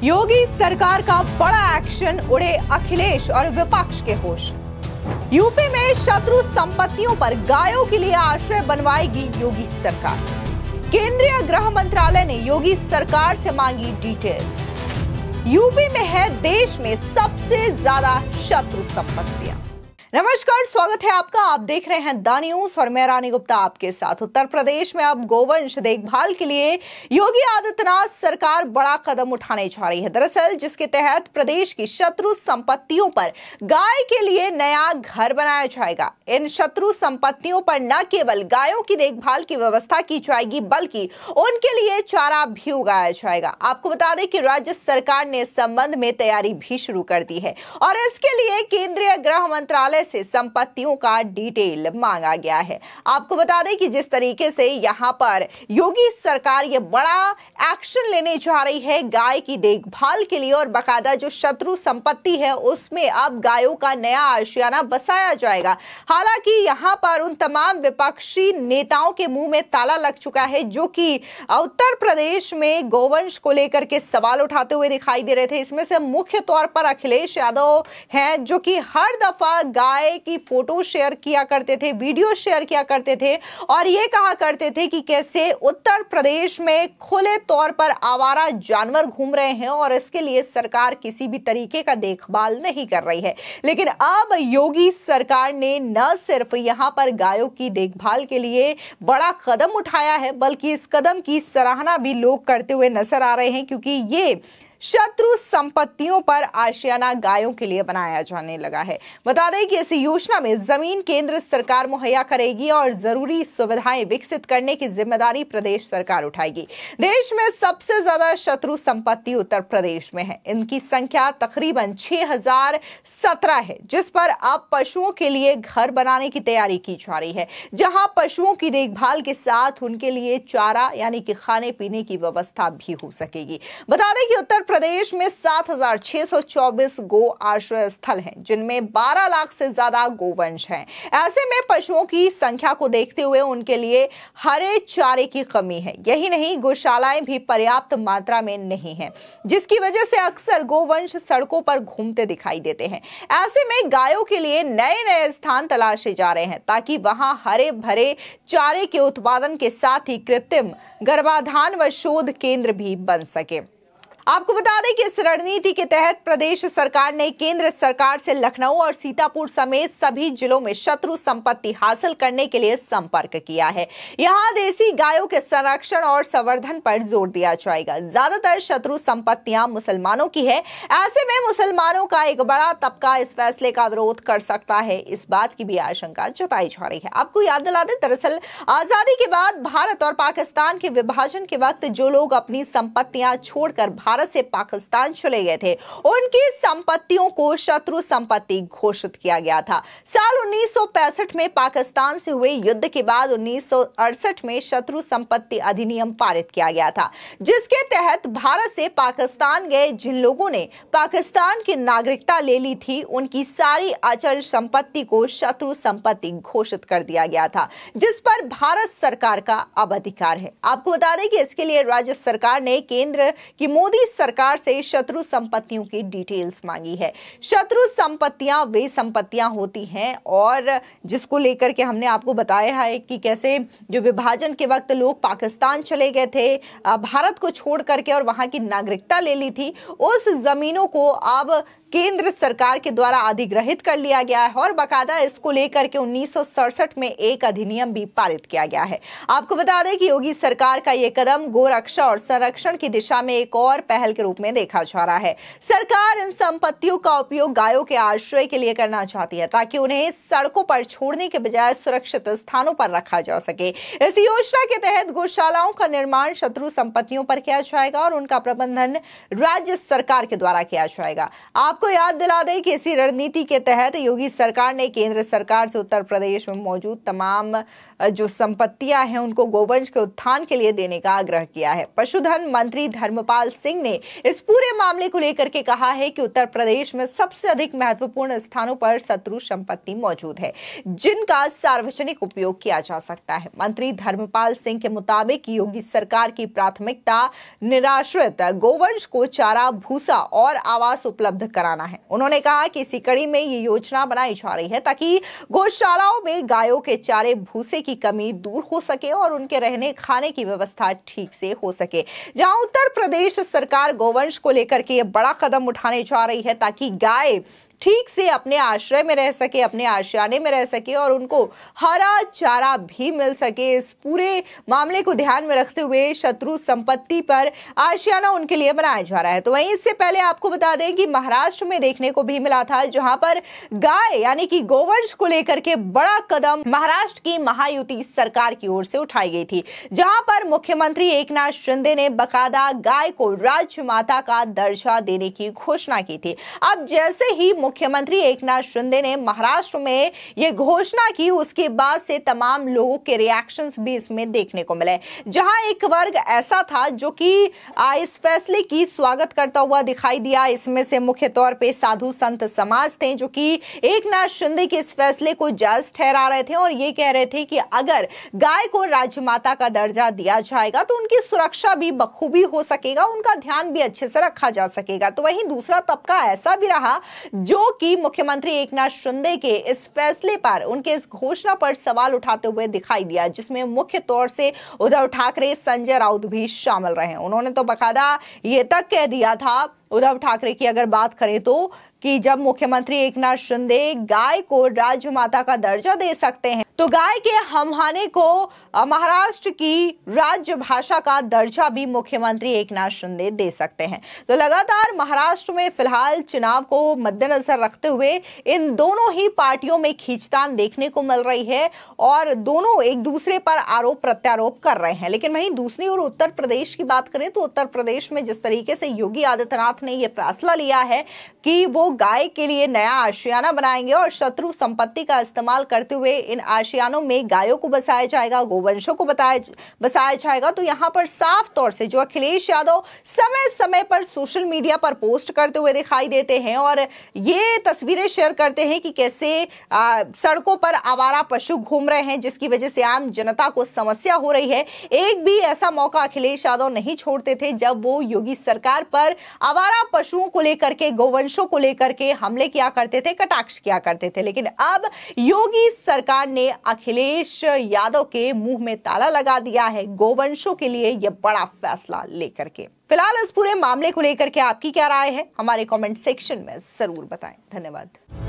योगी सरकार का बड़ा एक्शन, उड़े अखिलेश और विपक्ष के होश। यूपी में शत्रु संपत्तियों पर गायों के लिए आश्रय बनवाएगी योगी सरकार। केंद्रीय गृह मंत्रालय ने योगी सरकार से मांगी डिटेल। यूपी में है देश में सबसे ज्यादा शत्रु संपत्तियां। नमस्कार, स्वागत है आपका। आप देख रहे हैं द न्यूज और मैं रानी गुप्ता आपके साथ। उत्तर प्रदेश में अब गोवंश देखभाल के लिए योगी आदित्यनाथ सरकार बड़ा कदम उठाने जा रही है। दरअसल जिसके तहत प्रदेश की शत्रु संपत्तियों पर गाय के लिए नया घर बनाया जाएगा। इन शत्रु संपत्तियों पर न केवल गायों की देखभाल की व्यवस्था की जाएगी बल्कि उनके लिए चारा भी उगाया जाएगा। आपको बता दें कि राज्य सरकार ने इस संबंध में तैयारी भी शुरू कर दी है और इसके लिए केंद्रीय गृह मंत्रालय से संपत्तियों का डिटेल मांगा गया है। आपको बता दें कि जिस तरीके से यहां पर योगी सरकार ये बड़ा एक्शन लेने जा रही है गाय की देखभाल के लिए और बकायदा जो शत्रु संपत्ति है उसमें अब गायों का नया आशियाना बसाया जाएगा। हालांकि यहां पर उन तमाम विपक्षी नेताओं के मुंह में ताला लग चुका है जो कि उत्तर प्रदेश में गोवंश को लेकर के सवाल उठाते हुए दिखाई दे रहे थे। इसमें से मुख्य तौर पर अखिलेश यादव हैं जो कि हर दफा गाय की फोटो शेयर किया करते थे, वीडियो शेयर किया करते थे और ये कहा करते थे कि कैसे उत्तर प्रदेश में खुले तौर पर आवारा जानवर घूम रहे हैं और इसके लिए सरकार किसी भी तरीके का देखभाल नहीं कर रही है। लेकिन अब योगी सरकार ने न सिर्फ यहां पर गायों की देखभाल के लिए बड़ा कदम उठाया है बल्कि इस कदम की सराहना भी लोग करते हुए नजर आ रहे हैं क्योंकि ये शत्रु संपत्तियों पर आशियाना गायों के लिए बनाया जाने लगा है। बता दें कि इस योजना में जमीन केंद्र सरकार मुहैया करेगी और जरूरी सुविधाएं विकसित करने की जिम्मेदारी प्रदेश सरकार उठाएगी। देश में सबसे ज्यादा शत्रु संपत्ति उत्तर प्रदेश में है। इनकी संख्या तकरीबन 6017 है जिस पर अब पशुओं के लिए घर बनाने की तैयारी की जा रही है जहां पशुओं की देखभाल के साथ उनके लिए चारा यानी कि खाने पीने की व्यवस्था भी हो सकेगी। बता दें कि उत्तर प्रदेश में 7624 गो आश्रय स्थल हैं जिनमें 12 लाख से ज्यादा गोवंश हैं। ऐसे में पशुओं की संख्या को देखते हुए उनके लिए हरे चारे की कमी है। यही नहीं, गौशालाएं भी पर्याप्त मात्रा में नहीं है जिसकी वजह से अक्सर गोवंश सड़कों पर घूमते दिखाई देते हैं। ऐसे में गायों के लिए नए नए स्थान तलाशे जा रहे हैं ताकि वहां हरे भरे चारे के उत्पादन के साथ ही कृत्रिम गर्भाधान व शोध केंद्र भी बन सके। आपको बता दें कि इस रणनीति के तहत प्रदेश सरकार ने केंद्र सरकार से लखनऊ और सीतापुर समेत सभी जिलों में शत्रु संपत्ति हासिल करने के लिए संपर्क किया है। यहां देसी गायों के संरक्षण और संवर्धन पर जोर दिया जाएगा। ज्यादातर शत्रु संपत्तियां मुसलमानों की है। ऐसे में मुसलमानों का एक बड़ा तबका इस फैसले का विरोध कर सकता है, इस बात की भी आशंका जताई जा रही है। आपको याद दिला दें, दरअसल आजादी के बाद भारत और पाकिस्तान के विभाजन के वक्त जो लोग अपनी संपत्तियां छोड़कर भारत से पाकिस्तान चले गए थे उनकी संपत्तियों को शत्रु संपत्ति घोषित किया गया था। साल 1965 में पाकिस्तान से हुए युद्ध के बाद 1968 में शत्रु संपत्ति अधिनियम पारित किया गया था जिसके तहत भारत से पाकिस्तान गए जिन लोगों ने पाकिस्तान की नागरिकता ले ली थी उनकी सारी अचल संपत्ति को शत्रु संपत्ति घोषित कर दिया गया था जिस पर भारत सरकार का अब अधिकार है। आपको बता दें कि इसके लिए राज्य सरकार ने केंद्र की मोदी सरकार से शत्रु संपत्तियों की डिटेल्स मांगी है। शत्रु संपत्तियां वे संपत्तियां होती हैं और जिसको लेकर के हमने आपको बताया है कि कैसे जो विभाजन के वक्त लोग पाकिस्तान चले गए थे, भारत को छोड़ करके और वहां की नागरिकता ले ली थी, उस जमीनों को अब केंद्र सरकार के द्वारा अधिग्रहित कर लिया गया है और बाकायदा इसको लेकर के 1967 में एक अधिनियम भी पारित किया गया है। आपको बता दें कि योगी सरकार का यह कदम गोरक्षा और संरक्षण की दिशा में एक और पहल के रूप में देखा जा रहा है। सरकार इन संपत्तियों का उपयोग गायों के आश्रय के लिए करना चाहती है ताकि उन्हें सड़कों पर छोड़ने के बजाय सुरक्षित स्थानों पर रखा जा सके। इस योजना के तहत गौशालाओं का निर्माण शत्रु संपत्तियों पर किया जाएगा और उनका प्रबंधन राज्य सरकार के द्वारा किया जाएगा। आप आपको याद दिला दें कि इसी रणनीति के तहत योगी सरकार ने केंद्र सरकार से उत्तर प्रदेश में मौजूद तमाम जो संपत्तियां हैं उनको गोवंश के उत्थान के लिए देने का आग्रह किया है। पशुधन मंत्री धर्मपाल सिंह ने इस पूरे मामले को लेकर के कहा है कि उत्तर प्रदेश में सबसे अधिक महत्वपूर्ण स्थानों पर शत्रु संपत्ति मौजूद है जिनका सार्वजनिक उपयोग किया जा सकता है। मंत्री धर्मपाल सिंह के मुताबिक योगी सरकार की प्राथमिकता निराश्रित गोवंश को चारा, भूसा और आवास उपलब्ध कराना है। उन्होंने कहा कि इसी कड़ी में ये योजना बनाई जा रही है ताकि गौशालाओं में गायों के चारे, भूसे की कमी दूर हो सके और उनके रहने खाने की व्यवस्था ठीक से हो सके। जहां उत्तर प्रदेश सरकार गोवंश को लेकर के ये बड़ा कदम उठाने जा रही है ताकि गाय ठीक से अपने आश्रय में रह सके, अपने आशियाने में रह सके और उनको हरा चारा भी मिल सके। इस पूरे मामले को ध्यान में रखते हुए शत्रु संपत्ति पर आशियाना उनके लिए बनाया जा रहा है। तो वहीं इससे पहले आपको बता दें कि महाराष्ट्र में देखने को भी मिला था जहां पर गाय यानी कि गोवंश को लेकर के बड़ा कदम महाराष्ट्र की महायुति सरकार की ओर से उठाई गई थी, जहां पर मुख्यमंत्री एकनाथ शिंदे ने बकायदा गाय को राज्य माता का दर्जा देने की घोषणा की थी। अब जैसे ही मुख्यमंत्री एकनाथ शिंदे ने महाराष्ट्र में यह घोषणा की, उसके बाद से तमाम लोगों के रिएक्शंस भी इसमें देखने को मिले। जहां एक वर्ग ऐसा था जो कि इस फैसले की स्वागत करता हुआ दिखाई दिया। इसमें से मुख्य तौर पे साधु संत समाज थे जो कि एकनाथ शिंदे के इस फैसले को जायज ठहरा रहे थे और ये कह रहे थे कि अगर गाय को राजमाता का दर्जा दिया जाएगा तो उनकी सुरक्षा भी बखूबी हो सकेगा, उनका ध्यान भी अच्छे से रखा जा सकेगा। तो वहीं दूसरा तबका ऐसा भी रहा जो कि मुख्यमंत्री एकनाथ शिंदे के इस फैसले पर, उनके इस घोषणा पर सवाल उठाते हुए दिखाई दिया, जिसमें मुख्य तौर से उद्धव ठाकरे, संजय राउत भी शामिल रहे। उन्होंने तो बकायदा ये तक कह दिया था, उद्धव ठाकरे की अगर बात करें तो, कि जब मुख्यमंत्री एकनाथ शिंदे गाय को राज्य माता का दर्जा दे सकते हैं तो गाय के हमहाने को महाराष्ट्र की राज्य भाषा का दर्जा भी मुख्यमंत्री एकनाथ शिंदे दे सकते हैं। तो लगातार महाराष्ट्र में फिलहाल चुनाव को मद्देनजर रखते हुए इन दोनों ही पार्टियों में खींचतान देखने को मिल रही है और दोनों एक दूसरे पर आरोप प्रत्यारोप कर रहे हैं। लेकिन वहीं दूसरी ओर उत्तर प्रदेश की बात करें तो उत्तर प्रदेश में जिस तरीके से योगी आदित्यनाथ ने यह फैसला लिया है कि वो गाय के लिए नया आशियाना बनाएंगे और शत्रु संपत्ति का इस्तेमाल करते हुए इन आशियानों में गायों को बसाया जाएगा, गोवंशों को बसाया जाएगा, तो यहां पर साफ तौर से जो अखिलेश यादव समय समय पर सोशल मीडिया पर पोस्ट करते हुए दिखाई देते हैं और ये तस्वीरें शेयर करते हैं कि कैसे सड़कों पर आवारा पशु घूम रहे हैं, जिसकी वजह से आम जनता को समस्या हो रही है। एक भी ऐसा मौका अखिलेश यादव नहीं छोड़ते थे जब वो योगी सरकार पर आवारा पशुओं को लेकर के, गोवंशों को लेकर के हमले किया करते थे, कटाक्ष किया करते थे। लेकिन अब योगी सरकार ने अखिलेश यादव के मुंह में ताला लगा दिया है गोवंशों के लिए यह बड़ा फैसला लेकर के। फिलहाल इस पूरे मामले को लेकर के आपकी क्या राय है, हमारे कमेंट सेक्शन में जरूर बताएं। धन्यवाद।